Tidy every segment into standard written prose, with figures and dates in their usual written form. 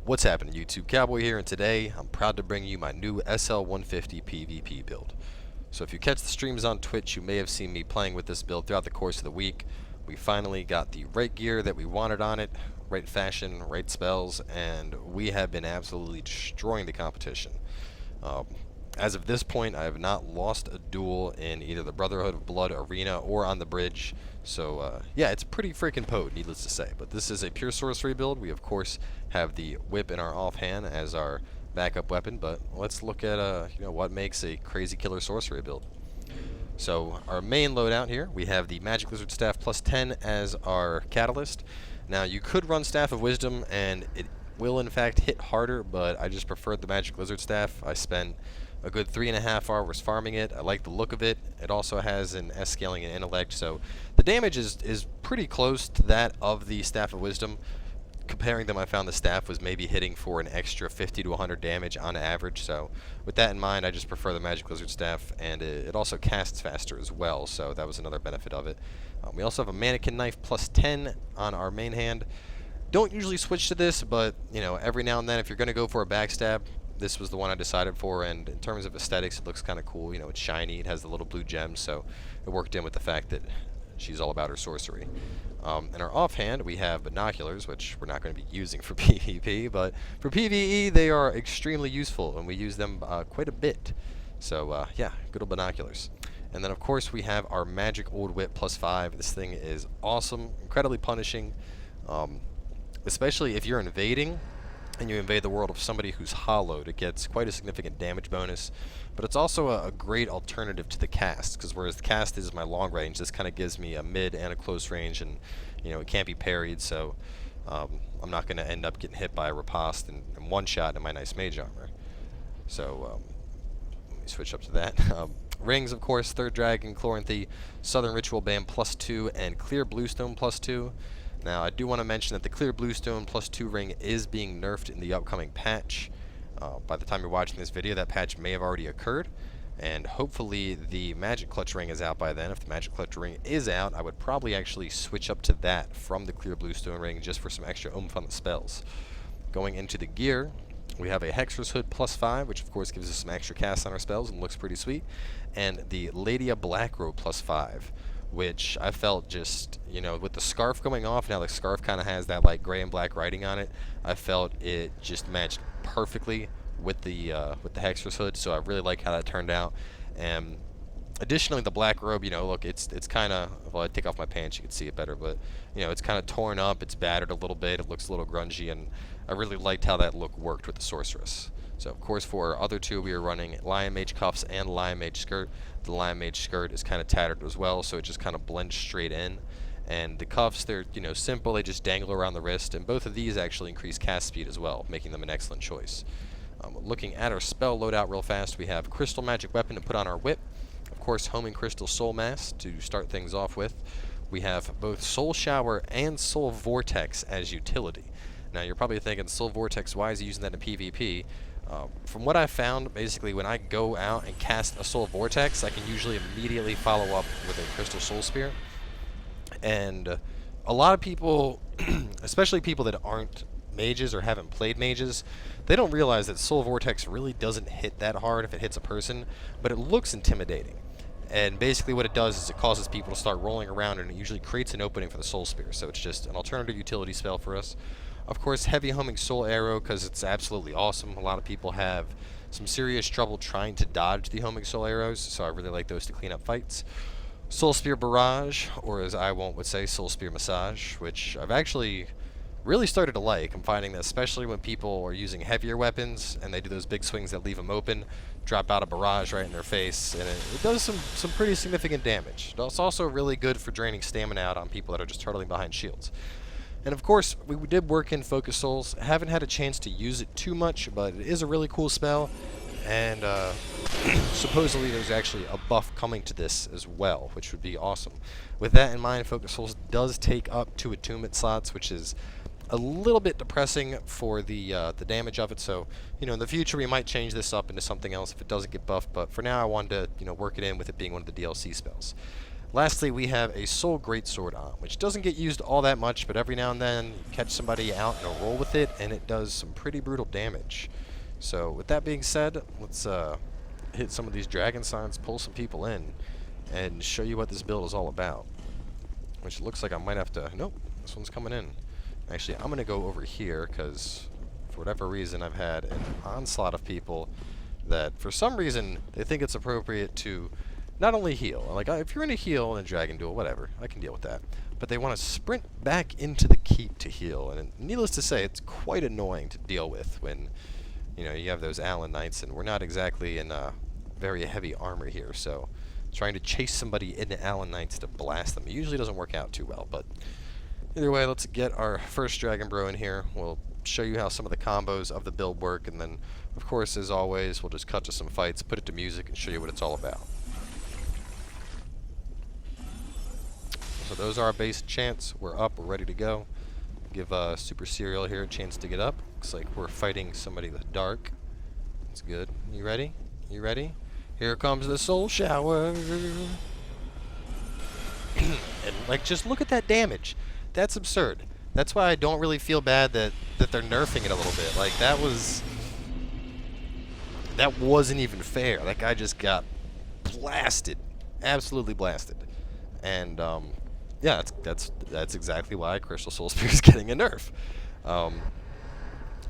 What's happening, YouTube? Cowboy here, and today I'm proud to bring you my new SL150 PvP build. So if you catch the streams on Twitch, you may have seen me playing with this build throughout the course of the week. We finally got the right gear that we wanted on it, right fashion, right spells, and we have been absolutely destroying the competition. As of this point, I have not lost a duel in either the Brotherhood of Blood arena or on the bridge. So, yeah, it's pretty freaking potent, needless to say. But this is a pure sorcery build. We, of course, have the whip in our offhand as our backup weapon. But let's look at, what makes a crazy killer sorcery build. So, our main loadout here, we have the Magic Lizard Staff plus 10 as our catalyst. Now, you could run Staff of Wisdom, and it will, in fact, hit harder, but I just preferred the Magic Lizard Staff. I spent a good 3.5 hours farming it. I like the look of it. It also has an S scaling and intellect, so the damage is pretty close to that of the Staff of Wisdom. Comparing them, I found the staff was maybe hitting for an extra 50 to 100 damage on average, so with that in mind, I just prefer the Magic Lizard Staff, and it also casts faster as well, so that was another benefit of it. We also have a Mannequin Knife plus 10 on our main hand. Don't usually switch to this, but, every now and then, if you're going to go for a backstab, this was the one I decided for, and in terms of aesthetics, it looks kind of cool. It's shiny, it has the little blue gems, so it worked in with the fact that she's all about her sorcery. In our offhand, we have binoculars, which we're not going to be using for PvP, but for PvE, they are extremely useful, and we use them quite a bit. So, yeah, good old binoculars. And then, of course, we have our Magic Old Whip plus 5. This thing is awesome, incredibly punishing, especially if you're invading and you invade the world of somebody who's hollowed. It gets quite a significant damage bonus, but it's also a great alternative to the cast, because whereas the cast is my long range, this kind of gives me a mid and a close range, and it can't be parried, so I'm not going to end up getting hit by a riposte and one shot in my nice mage armor. So let me switch up to that. Rings, of course, Third Dragon, Chloranthy, Southern Ritual Band plus 2, and Clear Bluestone plus 2. Now, I do want to mention that the Clear Bluestone plus 2 ring is being nerfed in the upcoming patch. By the time you're watching this video, that patch may have already occurred, and hopefully the Magic Clutch ring is out by then. If the Magic Clutch ring is out, I would probably actually switch up to that from the Clear Bluestone ring just for some extra oomph on the spells. Going into the gear, we have a Hexer's Hood plus 5, which of course gives us some extra cast on our spells and looks pretty sweet, and the Ladia Blackrobe plus 5. Which I felt just, with the scarf going off, now the scarf kind of has that like gray and black writing on it, I felt it just matched perfectly with the Hexer's Hood, so I really like how that turned out. And additionally, the black robe, look, it's kind of, well, I take off my pants, you can see it better, but, it's kind of torn up, it's battered a little bit, it looks a little grungy, and I really liked how that look worked with the Sorceress. So, of course, for our other two, we are running Lion Mage Cuffs and Lion Mage Skirt. The Lion Mage Skirt is kind of tattered as well, so it just kind of blends straight in. And the cuffs, they're, simple, they just dangle around the wrist, and both of these actually increase cast speed as well, making them an excellent choice. Looking at our spell loadout real fast, we have Crystal Magic Weapon to put on our whip. Of course, Homing Crystal Soul Mass to start things off with. We have both Soul Shower and Soul Vortex as utility. Now, you're probably thinking, Soul Vortex, why is he using that in PvP? From what I found, basically, when I go out and cast a Soul Vortex, I can usually immediately follow up with a Crystal Soul Spear. And a lot of people, especially people that aren't mages or haven't played mages, they don't realize that Soul Vortex really doesn't hit that hard if it hits a person, but it looks intimidating. And basically what it does is it causes people to start rolling around, and it usually creates an opening for the Soul Spear, so it's just an alternative utility spell for us. Of course, Heavy Homing Soul Arrow, because it's absolutely awesome. A lot of people have some serious trouble trying to dodge the Homing Soul Arrows, so I really like those to clean up fights. Soul Spear Barrage, or as I would say, Soul Spear Massage, which I've actually really started to like. I'm finding that especially when people are using heavier weapons and they do those big swings that leave them open, drop out a barrage right in their face, and it does some pretty significant damage. It's also really good for draining stamina out on people that are just hurtling behind shields. And of course, we did work in Focus Souls. Haven't had a chance to use it too much, but it is a really cool spell. And supposedly there's actually a buff coming to this as well, which would be awesome. With that in mind, Focus Souls does take up 2 attunement slots, which is a little bit depressing for the damage of it. So, in the future we might change this up into something else if it doesn't get buffed. But for now, I wanted to, work it in with it being one of the DLC spells. Lastly, we have a Soul Greatsword on, which doesn't get used all that much, but every now and then you catch somebody out in a roll with it, and it does some pretty brutal damage. So with that being said, let's hit some of these dragon signs, pull some people in, and show you what this build is all about. Which looks like I might have to... Nope, this one's coming in. Actually, I'm going to go over here, because for whatever reason I've had an onslaught of people that, for some reason, they think it's appropriate to not only heal. Like, if you're in a heal in a dragon duel, whatever, I can deal with that. But they want to sprint back into the keep to heal. And needless to say, it's quite annoying to deal with when, you know, you have those Allen Knights, and we're not exactly in very heavy armor here, so trying to chase somebody into Allen Knights to blast them usually doesn't work out too well. But either way, let's get our first Dragon Bro in here. We'll show you how some of the combos of the build work, and then, of course, as always, we'll just cut to some fights, put it to music, and show you what it's all about. So those are our base chants. We're up, we're ready to go. Give Super Serial here a chance to get up. Looks like we're fighting somebody with dark. That's good. You ready? You ready? Here comes the soul shower. And, like, just look at that damage. That's absurd. That's why I don't really feel bad that they're nerfing it a little bit. Like, that wasn't even fair. That guy just got blasted. Absolutely blasted. And, yeah, that's exactly why Crystal Soul Spear is getting a nerf.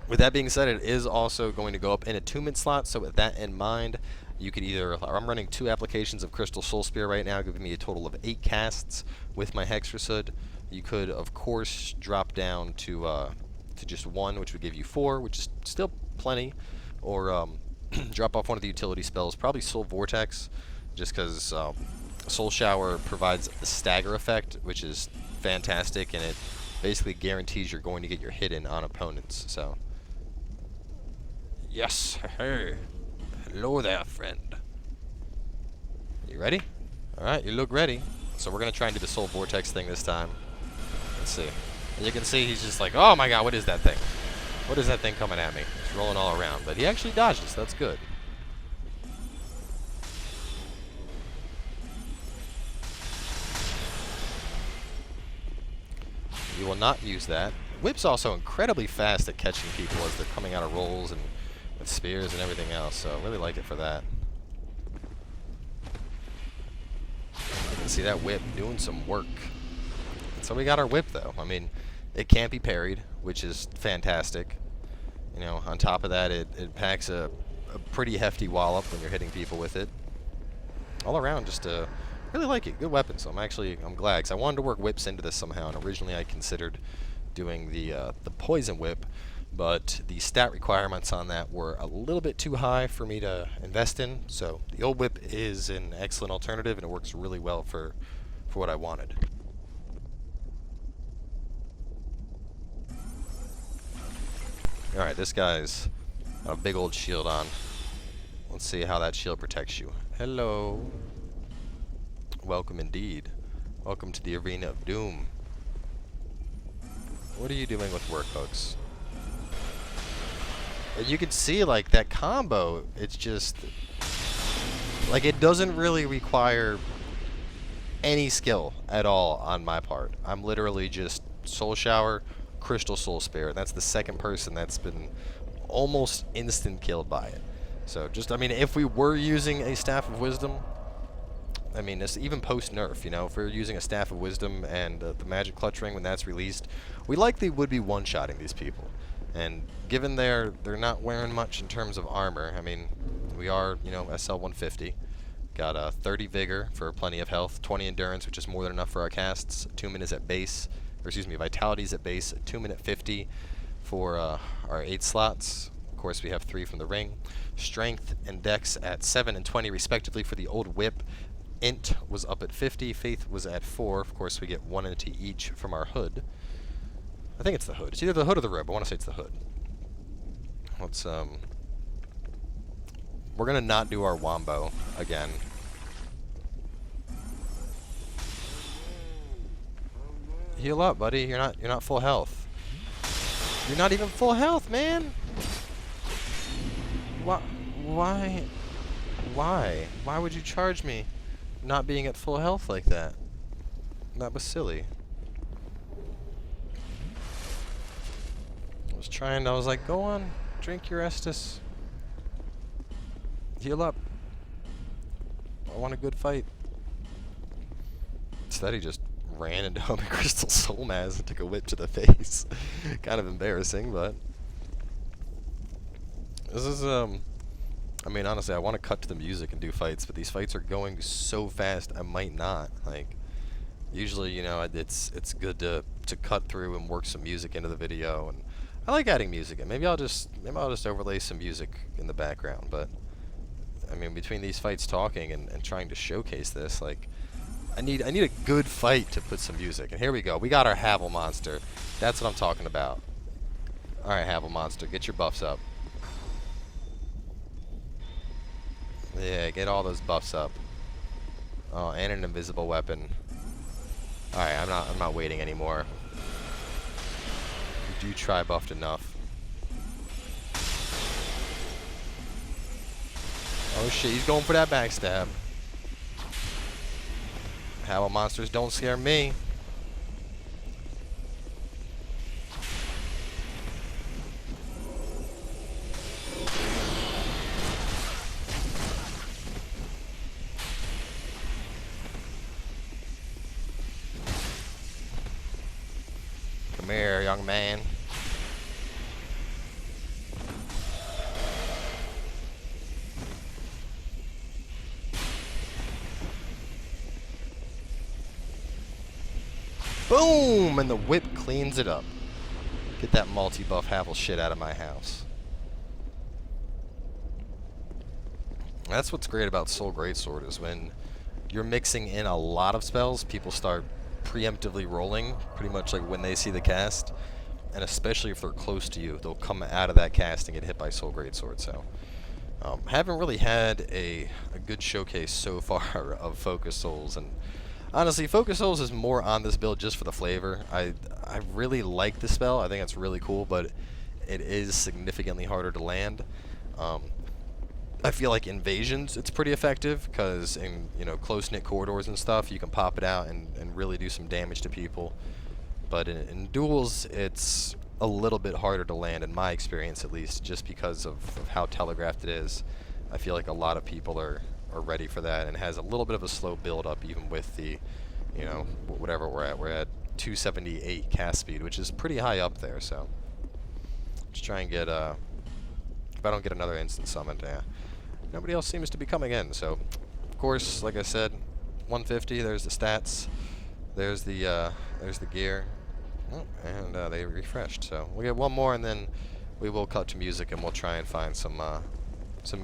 With that being said, it is also going to go up in attunement slot, so with that in mind, you could either... I'm running 2 applications of Crystal Soul Spear right now, giving me a total of 8 casts with my Hexrasud. You could, of course, drop down to just 1, which would give you 4, which is still plenty, or drop off one of the utility spells, probably Soul Vortex, just because Soul Shower provides a stagger effect, which is fantastic, and it basically guarantees you're going to get your hit in on opponents, so... Yes, hey. Hello there, friend. You ready? Alright, you look ready. So we're going to try and do the Soul Vortex thing this time. Let's see. And you can see he's just like, oh my god, what is that thing? What is that thing coming at me? It's rolling all around. But he actually dodged us, that's good. You will not use that. Whip's also incredibly fast at catching people as they're coming out of rolls and with spears and everything else, so I really like it for that. You can see that whip doing some work. And so we got our whip, though. I mean, it can't be parried, which is fantastic. You know, on top of that, it packs a pretty hefty wallop when you're hitting people with it. All around, just really like it. Good weapon, so I'm glad, because I wanted to work whips into this somehow, and originally I considered doing the poison whip, but the stat requirements on that were a little bit too high for me to invest in, so the old whip is an excellent alternative, and it works really well for what I wanted. Alright, this guy's got a big old shield on. Let's see how that shield protects you. Hello. Welcome indeed. Welcome to the arena of doom. What are you doing with work hooks? You can see, like, that combo, it's just... Like, it doesn't really require any skill at all on my part. I'm literally just Soul Shower, Crystal Soul Spear. That's the second person that's been almost instant killed by it. So, just, I mean, if we were using a Staff of Wisdom... I mean, this, even post-nerf, you know, if we were using a Staff of Wisdom and the Magic Clutch Ring when that's released, we likely would be one-shotting these people. And given they're not wearing much in terms of armor, I mean, we are, you know, SL 150. Got 30 Vigor for plenty of health, 20 Endurance, which is more than enough for our casts, 2 minutes at base, or excuse me, Vitality's at base, 2-minute 50 for our 8 slots. Of course, we have 3 from the ring. Strength and Dex at 7 and 20 respectively for the old whip. Int was up at 50, Faith was at 4. Of course, we get 1 into each from our hood. I think it's the hood. It's either the hood or the robe. I want to say it's the hood. Let's, we're going to not do our wombo again. Heal up, buddy. You're not full health. You're not even full health, man! Why? Why would you charge me not being at full health like that. That was silly. I was like, go on, drink your Estus. Heal up. I want a good fight. Instead, he just ran into Homing Crystal Soul Mass and took a whip to the face. Kind of embarrassing, but this is I mean, honestly, I want to cut to the music and do fights, but these fights are going so fast, I might not. Like, usually, you know, it's good to cut through and work some music into the video, and I like adding music in. Maybe I'll just overlay some music in the background, but I mean, between these fights talking and trying to showcase this, like, I need a good fight to put some music. And here we go. We got our Havel monster. That's what I'm talking about. All right, Havel monster, get your buffs up. Yeah, get all those buffs up. Oh, and an invisible weapon. All right, I'm not waiting anymore. You do try buffed enough. Oh shit, he's going for that backstab. Havel monsters don't scare me. Come here, young man. Boom! And the whip cleans it up. Get that multi-buff Havel shit out of my house. That's what's great about Soul Greatsword, is when you're mixing in a lot of spells, people start preemptively rolling, pretty much like when they see the cast. And especially if they're close to you, they'll come out of that cast and get hit by Soul Greatsword. So, haven't really had a good showcase so far of Focus Souls, and honestly, Focus Souls is more on this build just for the flavor. I really like the spell. I think it's really cool, but it is significantly harder to land. I feel like invasions, it's pretty effective, because in, you know, close-knit corridors and stuff, you can pop it out and really do some damage to people. But in duels, it's a little bit harder to land, in my experience at least, just because of how telegraphed it is. I feel like a lot of people are ready for that, and has a little bit of a slow build-up, even with the, you know, whatever we're at. We're at 278 cast speed, which is pretty high up there, so just try and get, if I don't get another instant summoned, yeah. Nobody else seems to be coming in, so, of course, like I said, 150, there's the stats, there's the gear, oh, and they refreshed, so we'll get one more, and then we will cut to music, and we'll try and find some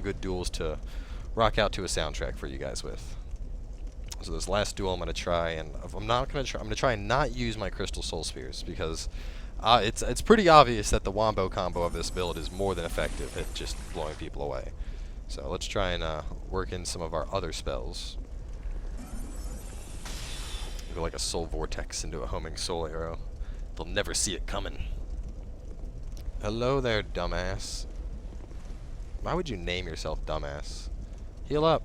good duels to rock out to a soundtrack for you guys with. So this last duel I'm going to try, and I'm going to try and not use my Crystal Soul Spheres, because it's pretty obvious that the Wombo combo of this build is more than effective at just blowing people away. So let's try and work in some of our other spells. Go like a Soul Vortex into a Homing Soul Arrow. They'll never see it coming. Hello there, dumbass. Why would you name yourself dumbass? Heal up.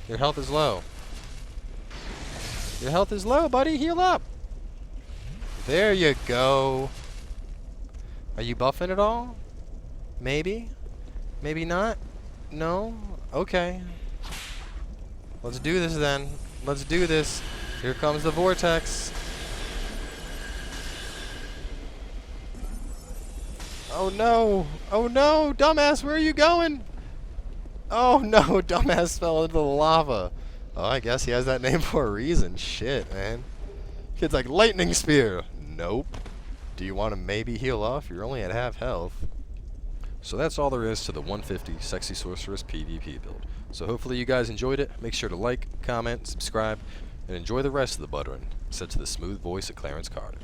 Your health is low. Your health is low, buddy. Heal up. There you go. Are you buffing at all? Maybe? Maybe not? No? Okay. Let's do this then. Let's do this. Here comes the vortex. Oh no! Oh no! Dumbass, where are you going? Oh no! Dumbass fell into the lava. Oh, I guess he has that name for a reason. Shit, man. Kid's like, lightning spear. Nope. Do you want to maybe heal off? You're only at half health. So that's all there is to the 150 Sexy Sorceress PvP build. So hopefully you guys enjoyed it. Make sure to like, comment, subscribe, and enjoy the rest of the buttering, said to the smooth voice of Clarence Carter.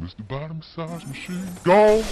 Twisted bottom massage machine. Go!